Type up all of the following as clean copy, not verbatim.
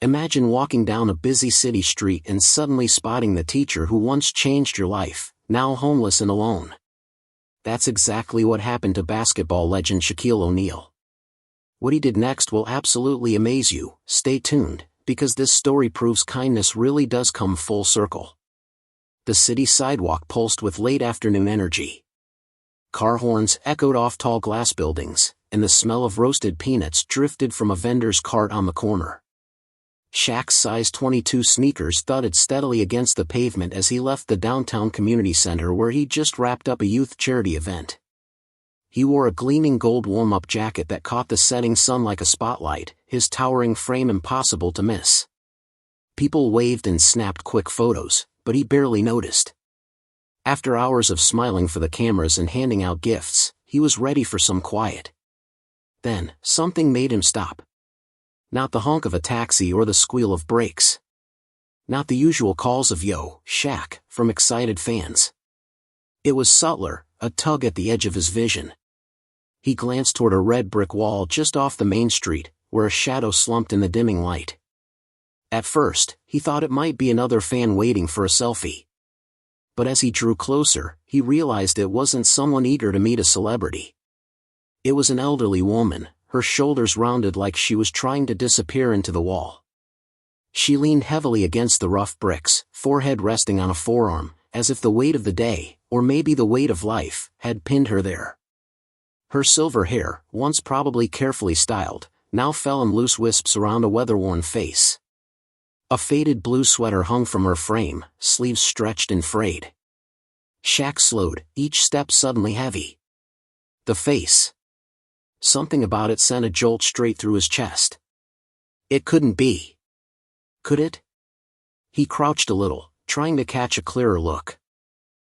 Imagine walking down a busy city street and suddenly spotting the teacher who once changed your life, now homeless and alone. That's exactly what happened to basketball legend Shaquille O'Neal. What he did next will absolutely amaze you. Stay tuned, because this story proves kindness really does come full circle. The city sidewalk pulsed with late afternoon energy. Car horns echoed off tall glass buildings, and the smell of roasted peanuts drifted from a vendor's cart on the corner. Shaq's size 22 sneakers thudded steadily against the pavement as he left the downtown community center where he'd just wrapped up a youth charity event. He wore a gleaming gold warm-up jacket that caught the setting sun like a spotlight, his towering frame impossible to miss. People waved and snapped quick photos, but he barely noticed. After hours of smiling for the cameras and handing out gifts, he was ready for some quiet. Then, something made him stop. Not the honk of a taxi or the squeal of brakes. Not the usual calls of "Yo, Shaq," from excited fans. It was subtler, a tug at the edge of his vision. He glanced toward a red brick wall just off the main street, where a shadow slumped in the dimming light. At first, he thought it might be another fan waiting for a selfie. But as he drew closer, he realized it wasn't someone eager to meet a celebrity. It was an elderly woman, her shoulders rounded like she was trying to disappear into the wall. She leaned heavily against the rough bricks, forehead resting on a forearm, as if the weight of the day, or maybe the weight of life, had pinned her there. Her silver hair, once probably carefully styled, now fell in loose wisps around a weather-worn face. A faded blue sweater hung from her frame, sleeves stretched and frayed. Shaq slowed, each step suddenly heavy. The face. Something about it sent a jolt straight through his chest. It couldn't be. Could it? He crouched a little, trying to catch a clearer look.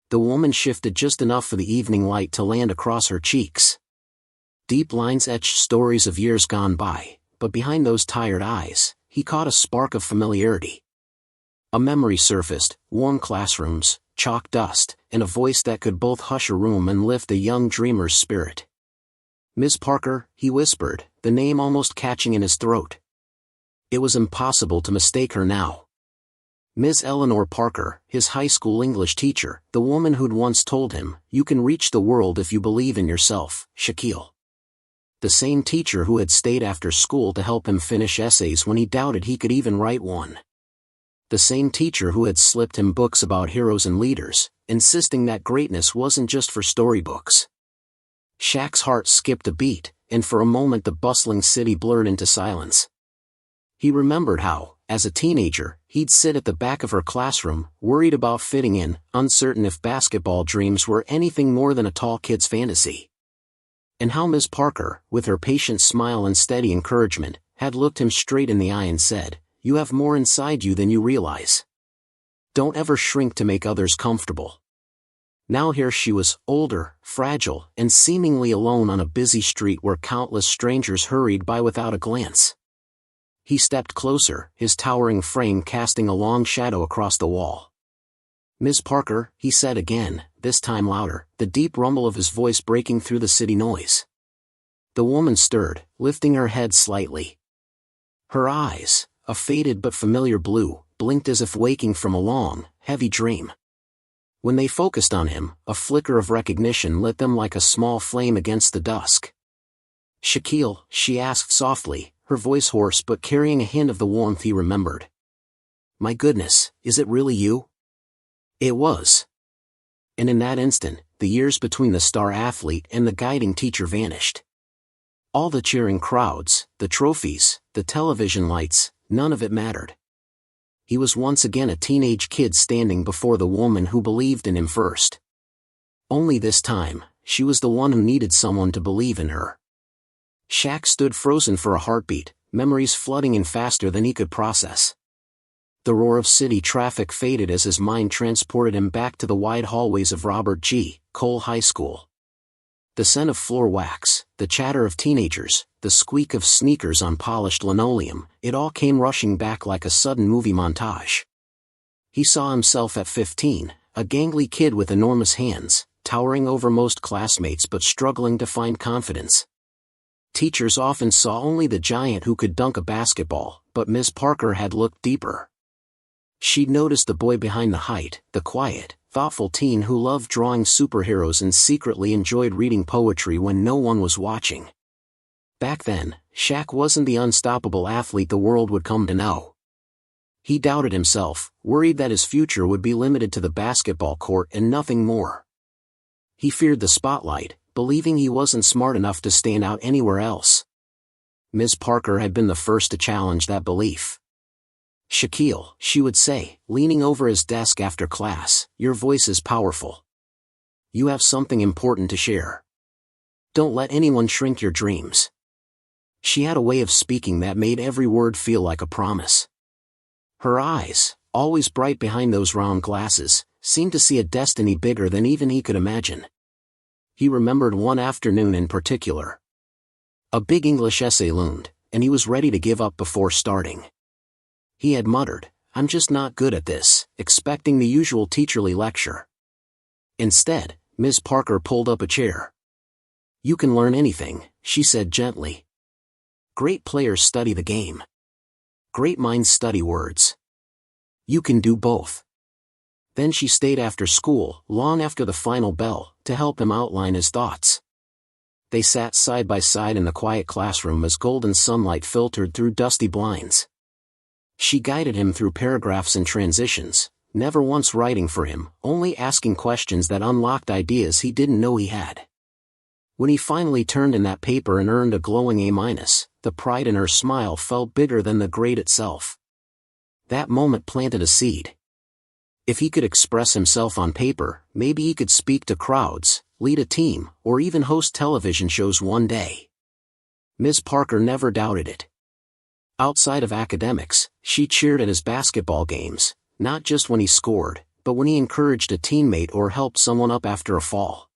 The woman shifted just enough for the evening light to land across her cheeks. Deep lines etched stories of years gone by, but behind those tired eyes, he caught a spark of familiarity. A memory surfaced, warm classrooms, chalk dust, and a voice that could both hush a room and lift a young dreamer's spirit. "Miss Parker," he whispered, the name almost catching in his throat. It was impossible to mistake her now. Miss Eleanor Parker, his high school English teacher, the woman who'd once told him, "You can reach the world if you believe in yourself, Shaquille." The same teacher who had stayed after school to help him finish essays when he doubted he could even write one. The same teacher who had slipped him books about heroes and leaders, insisting that greatness wasn't just for storybooks. Shaq's heart skipped a beat, and for a moment the bustling city blurred into silence. He remembered how, as a teenager, he'd sit at the back of her classroom, worried about fitting in, uncertain if basketball dreams were anything more than a tall kid's fantasy. And how Miss Parker, with her patient smile and steady encouragement, had looked him straight in the eye and said, "You have more inside you than you realize. Don't ever shrink to make others comfortable." Now here she was, older, fragile, and seemingly alone on a busy street where countless strangers hurried by without a glance. He stepped closer, his towering frame casting a long shadow across the wall. "Miss Parker," he said again, this time louder, the deep rumble of his voice breaking through the city noise. The woman stirred, lifting her head slightly. Her eyes, a faded but familiar blue, blinked as if waking from a long, heavy dream. When they focused on him, a flicker of recognition lit them like a small flame against the dusk. "Shaquille," she asked softly, her voice hoarse but carrying a hint of the warmth he remembered. "My goodness, is it really you?" It was. And in that instant, the years between the star athlete and the guiding teacher vanished. All the cheering crowds, the trophies, the television lights, none of it mattered. He was once again a teenage kid standing before the woman who believed in him first. Only this time, she was the one who needed someone to believe in her. Shaq stood frozen for a heartbeat, memories flooding in faster than he could process. The roar of city traffic faded as his mind transported him back to the wide hallways of Robert G. Cole High School. The scent of floor wax, the chatter of teenagers, the squeak of sneakers on polished linoleum, it all came rushing back like a sudden movie montage. He saw himself at 15, a gangly kid with enormous hands, towering over most classmates but struggling to find confidence. Teachers often saw only the giant who could dunk a basketball, But Miss Parker had looked deeper. She'd noticed the boy behind the height, the quiet, thoughtful teen who loved drawing superheroes and secretly enjoyed reading poetry when no one was watching. Back then, Shaq wasn't the unstoppable athlete the world would come to know. He doubted himself, worried that his future would be limited to the basketball court and nothing more. He feared the spotlight, believing he wasn't smart enough to stand out anywhere else. Ms. Parker had been the first to challenge that belief. "Shaquille," she would say, leaning over his desk after class, "your voice is powerful. You have something important to share. Don't let anyone shrink your dreams." She had a way of speaking that made every word feel like a promise. Her eyes, always bright behind those round glasses, seemed to see a destiny bigger than even he could imagine. He remembered one afternoon in particular. A big English essay loomed, and he was ready to give up before starting. He had muttered, "I'm just not good at this," expecting the usual teacherly lecture. Instead, Ms. Parker pulled up a chair. "You can learn anything," she said gently. "Great players study the game. Great minds study words. You can do both." Then she stayed after school, long after the final bell, to help him outline his thoughts. They sat side by side in the quiet classroom as golden sunlight filtered through dusty blinds. She guided him through paragraphs and transitions, never once writing for him, only asking questions that unlocked ideas he didn't know he had. When he finally turned in that paper and earned a glowing A-, the pride in her smile felt bigger than the grade itself. That moment planted a seed. If he could express himself on paper, maybe he could speak to crowds, lead a team, or even host television shows one day. Ms. Parker never doubted it. Outside of academics, she cheered at his basketball games, not just when he scored, but when he encouraged a teammate or helped someone up after a fall.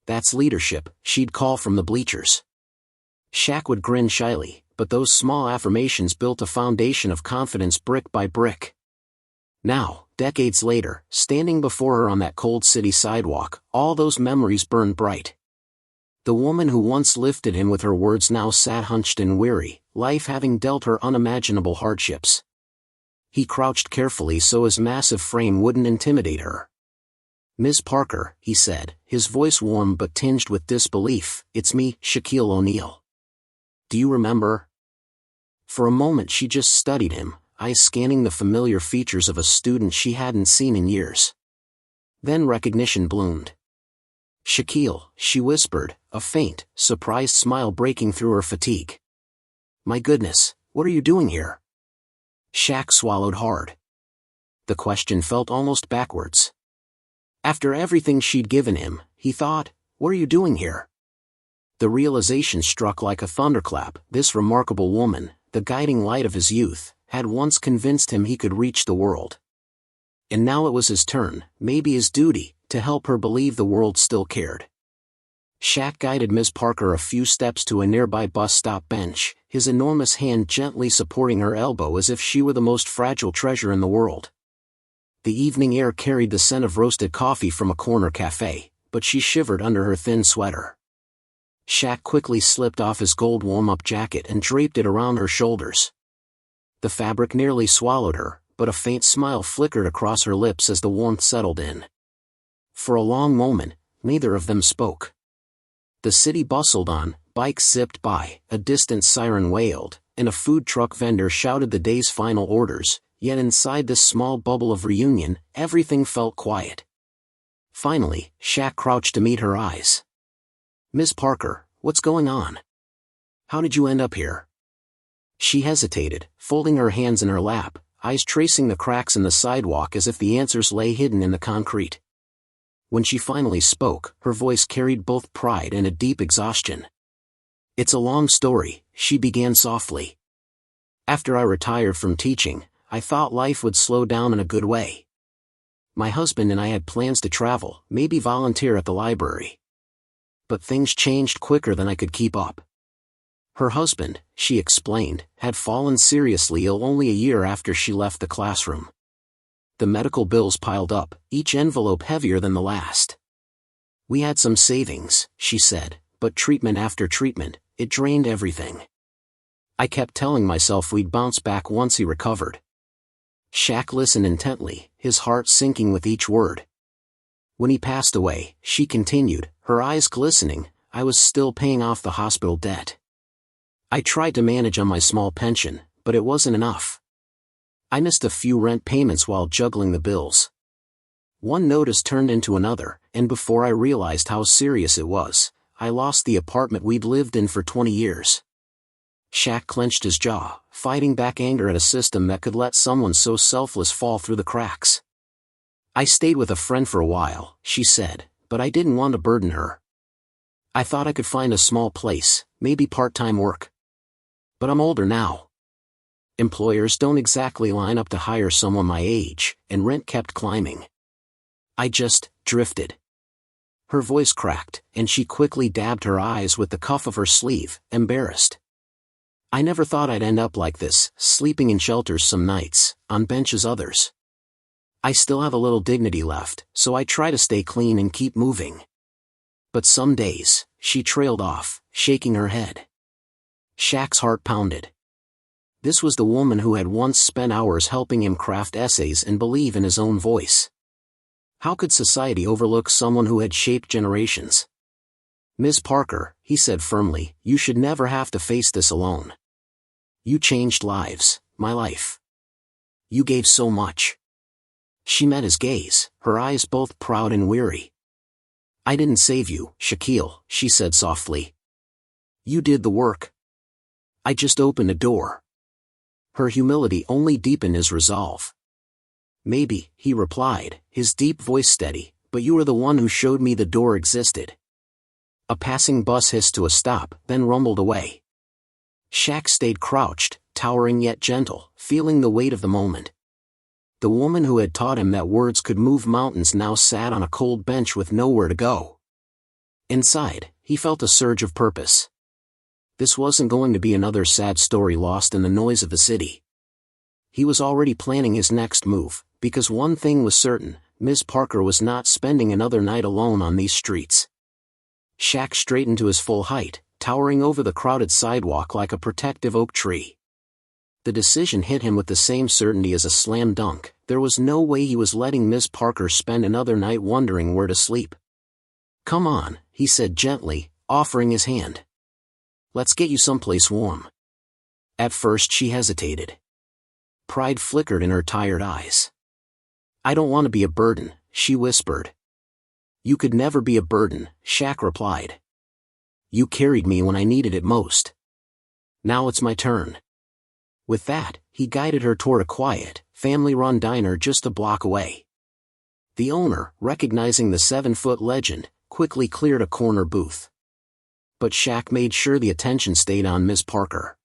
"That's leadership," she'd call from the bleachers. Shaq would grin shyly, but those small affirmations built a foundation of confidence brick by brick. Now, decades later, standing before her on that cold city sidewalk, all those memories burned bright. The woman who once lifted him with her words now sat hunched and weary, life having dealt her unimaginable hardships. He crouched carefully so his massive frame wouldn't intimidate her. "Ms. Parker," he said, his voice warm but tinged with disbelief, "it's me, Shaquille O'Neal. Do you remember?" For a moment she just studied him, eyes scanning the familiar features of a student she hadn't seen in years. Then recognition bloomed. "Shaquille," she whispered, a faint, surprised smile breaking through her fatigue. "My goodness, what are you doing here?" Shaq swallowed hard. The question felt almost backwards. After everything she'd given him, he thought, what are you doing here? The realization struck like a thunderclap. This remarkable woman, the guiding light of his youth, had once convinced him he could reach the world. And now it was his turn, maybe his duty, to help her believe the world still cared. Shaq guided Ms. Parker a few steps to a nearby bus stop bench, his enormous hand gently supporting her elbow as if she were the most fragile treasure in the world. The evening air carried the scent of roasted coffee from a corner cafe, but she shivered under her thin sweater. Shaq quickly slipped off his gold warm-up jacket and draped it around her shoulders. The fabric nearly swallowed her, but a faint smile flickered across her lips as the warmth settled in. For a long moment, neither of them spoke. The city bustled on, bikes zipped by, a distant siren wailed, and a food truck vendor shouted the day's final orders, yet inside this small bubble of reunion, everything felt quiet. Finally, Shaq crouched to meet her eyes. "Ms. Parker, what's going on? How did you end up here?" She hesitated, folding her hands in her lap, eyes tracing the cracks in the sidewalk as if the answers lay hidden in the concrete. When she finally spoke, her voice carried both pride and a deep exhaustion. "It's a long story," she began softly. "After I retired from teaching, I thought life would slow down in a good way. My husband and I had plans to travel, maybe volunteer at the library. But things changed quicker than I could keep up." Her husband, she explained, had fallen seriously ill only a year after she left the classroom. The medical bills piled up, each envelope heavier than the last. "We had some savings," she said, "but treatment after treatment, it drained everything. I kept telling myself we'd bounce back once he recovered. Shaq listened intently, his heart sinking with each word. When he passed away, she continued, her eyes glistening, I was still paying off the hospital debt. I tried to manage on my small pension, but it wasn't enough. I missed a few rent payments while juggling the bills. One notice turned into another, and before I realized how serious it was, I lost the apartment we'd lived in for 20 years. Shaq clenched his jaw, fighting back anger at a system that could let someone so selfless fall through the cracks. I stayed with a friend for a while, she said, but I didn't want to burden her. I thought I could find a small place, maybe part-time work. But I'm older now. Employers don't exactly line up to hire someone my age, and rent kept climbing. I just drifted. Her voice cracked, and she quickly dabbed her eyes with the cuff of her sleeve, embarrassed. I never thought I'd end up like this, sleeping in shelters some nights, on benches others. I still have a little dignity left, so I try to stay clean and keep moving. But some days, she trailed off, shaking her head. Shaq's heart pounded. This was the woman who had once spent hours helping him craft essays and believe in his own voice. How could society overlook someone who had shaped generations? Ms. Parker, he said firmly, you should never have to face this alone. You changed lives, my life. You gave so much. She met his gaze, her eyes both proud and weary. I didn't save you, Shaquille, she said softly. You did the work. I just opened a door. Her humility only deepened his resolve. Maybe, he replied, his deep voice steady, but you were the one who showed me the door existed. A passing bus hissed to a stop, then rumbled away. Shaq stayed crouched, towering yet gentle, feeling the weight of the moment. The woman who had taught him that words could move mountains now sat on a cold bench with nowhere to go. Inside, he felt a surge of purpose. This wasn't going to be another sad story lost in the noise of the city. He was already planning his next move, because one thing was certain, Ms. Parker was not spending another night alone on these streets. Shaq straightened to his full height, towering over the crowded sidewalk like a protective oak tree. The decision hit him with the same certainty as a slam dunk. There was no way he was letting Ms. Parker spend another night wondering where to sleep. Come on, he said gently, offering his hand. Let's get you someplace warm. At first she hesitated. Pride flickered in her tired eyes. I don't want to be a burden, she whispered. You could never be a burden, Shaq replied. You carried me when I needed it most. Now it's my turn. With that, he guided her toward a quiet, family-run diner just a block away. The owner, recognizing the 7-foot legend, quickly cleared a corner booth. But Shaq made sure the attention stayed on Ms. Parker.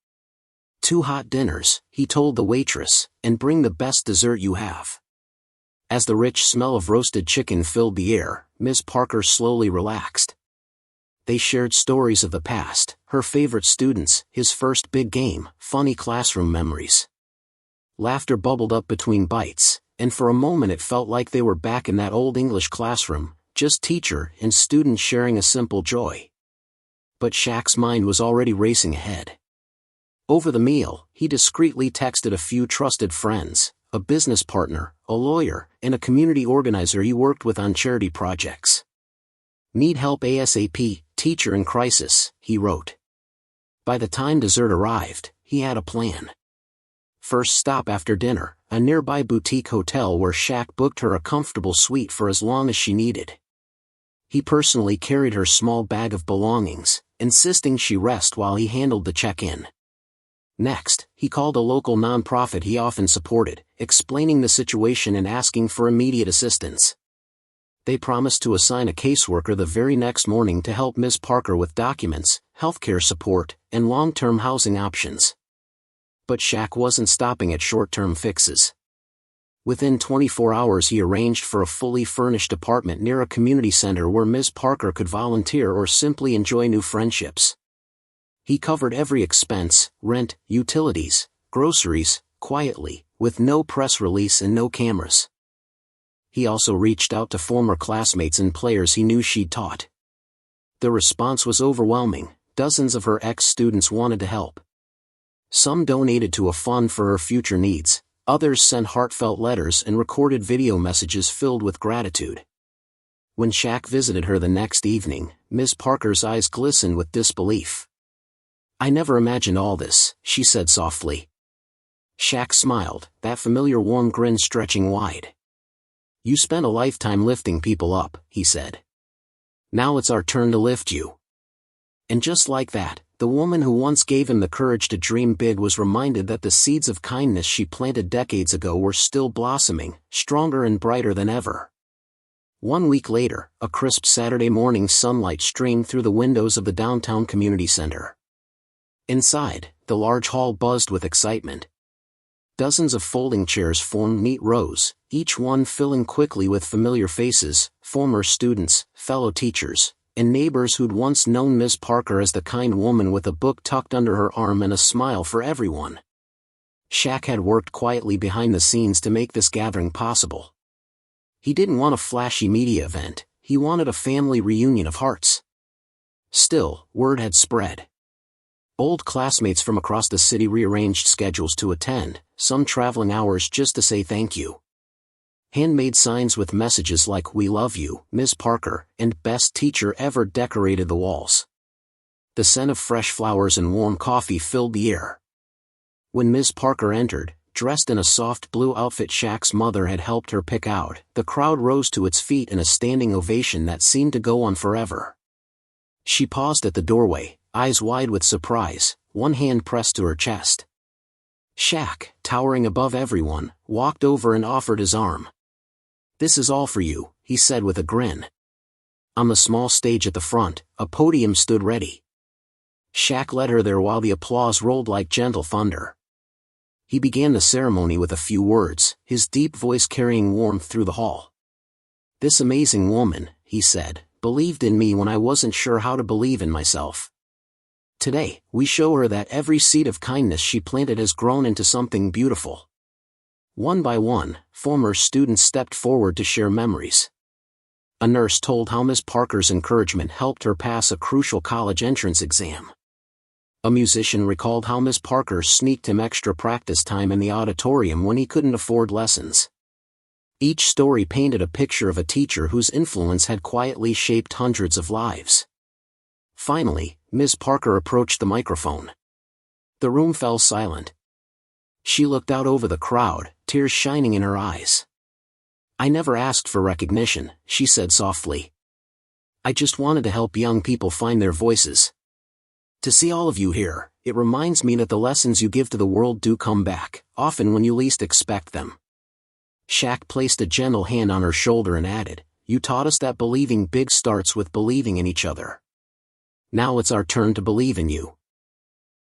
2 hot dinners, he told the waitress, and bring the best dessert you have. As the rich smell of roasted chicken filled the air, Ms. Parker slowly relaxed. They shared stories of the past, her favorite students, his first big game, funny classroom memories. Laughter bubbled up between bites, and for a moment it felt like they were back in that old English classroom, just teacher and student sharing a simple joy. But Shaq's mind was already racing ahead. Over the meal, he discreetly texted a few trusted friends, a business partner, a lawyer, and a community organizer he worked with on charity projects. Need help ASAP, teacher in crisis, he wrote. By the time dessert arrived, he had a plan. First stop after dinner, a nearby boutique hotel where Shaq booked her a comfortable suite for as long as she needed. He personally carried her small bag of belongings, insisting she rest while he handled the check-in. Next, he called a local nonprofit he often supported, explaining the situation and asking for immediate assistance. They promised to assign a caseworker the very next morning to help Ms. Parker with documents, healthcare support, and long-term housing options. But Shaq wasn't stopping at short-term fixes. Within 24 hours he arranged for a fully furnished apartment near a community center where Ms. Parker could volunteer or simply enjoy new friendships. He covered every expense, rent, utilities, groceries, quietly, with no press release and no cameras. He also reached out to former classmates and players he knew she'd taught. The response was overwhelming. Dozens of her ex-students wanted to help. Some donated to a fund for her future needs, others sent heartfelt letters and recorded video messages filled with gratitude. When Shaq visited her the next evening, Ms. Parker's eyes glistened with disbelief. "I never imagined all this," she said softly. Shaq smiled, that familiar warm grin stretching wide. "You spent a lifetime lifting people up," he said. "Now it's our turn to lift you." And just like that, the woman who once gave him the courage to dream big was reminded that the seeds of kindness she planted decades ago were still blossoming, stronger and brighter than ever. 1 week later, a crisp Saturday morning sunlight streamed through the windows of the downtown community center. Inside, the large hall buzzed with excitement. Dozens of folding chairs formed neat rows, each one filling quickly with familiar faces, former students, fellow teachers, and neighbors who'd once known Miss Parker as the kind woman with a book tucked under her arm and a smile for everyone. Shaq had worked quietly behind the scenes to make this gathering possible. He didn't want a flashy media event, he wanted a family reunion of hearts. Still, word had spread. Old classmates from across the city rearranged schedules to attend, some traveling hours just to say thank you. Handmade signs with messages like "We love you, Miss Parker," and "Best teacher ever" decorated the walls. The scent of fresh flowers and warm coffee filled the air. When Miss Parker entered, dressed in a soft blue outfit Shaq's mother had helped her pick out, the crowd rose to its feet in a standing ovation that seemed to go on forever. She paused at the doorway, eyes wide with surprise, one hand pressed to her chest. Shaq, towering above everyone, walked over and offered his arm. "This is all for you," he said with a grin. On the small stage at the front, a podium stood ready. Shaq led her there while the applause rolled like gentle thunder. He began the ceremony with a few words, his deep voice carrying warmth through the hall. "This amazing woman," he said, "believed in me when I wasn't sure how to believe in myself. Today, we show her that every seed of kindness she planted has grown into something beautiful." One by one, former students stepped forward to share memories. A nurse told how Miss Parker's encouragement helped her pass a crucial college entrance exam. A musician recalled how Miss Parker sneaked him extra practice time in the auditorium when he couldn't afford lessons. Each story painted a picture of a teacher whose influence had quietly shaped hundreds of lives. Finally, Miss Parker approached the microphone. The room fell silent. She looked out over the crowd, tears shining in her eyes. "I never asked for recognition," she said softly. "I just wanted to help young people find their voices. To see all of you here, it reminds me that the lessons you give to the world do come back, often when you least expect them." Shaq placed a gentle hand on her shoulder and added, "You taught us that believing big starts with believing in each other. Now it's our turn to believe in you."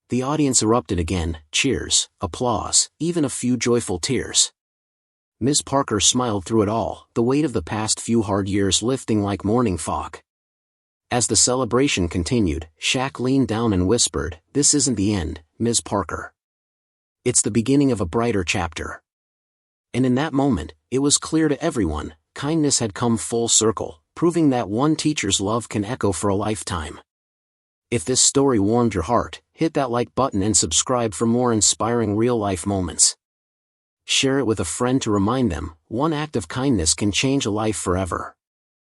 The audience erupted again, cheers, applause, even a few joyful tears. Miss Parker smiled through it all, the weight of the past few hard years lifting like morning fog. As the celebration continued, Shaq leaned down and whispered, "This isn't the end, Miss Parker. It's the beginning of a brighter chapter." And in that moment, it was clear to everyone, kindness had come full circle, proving that one teacher's love can echo for a lifetime. If this story warmed your heart, hit that like button and subscribe for more inspiring real-life moments. Share it with a friend to remind them, one act of kindness can change a life forever.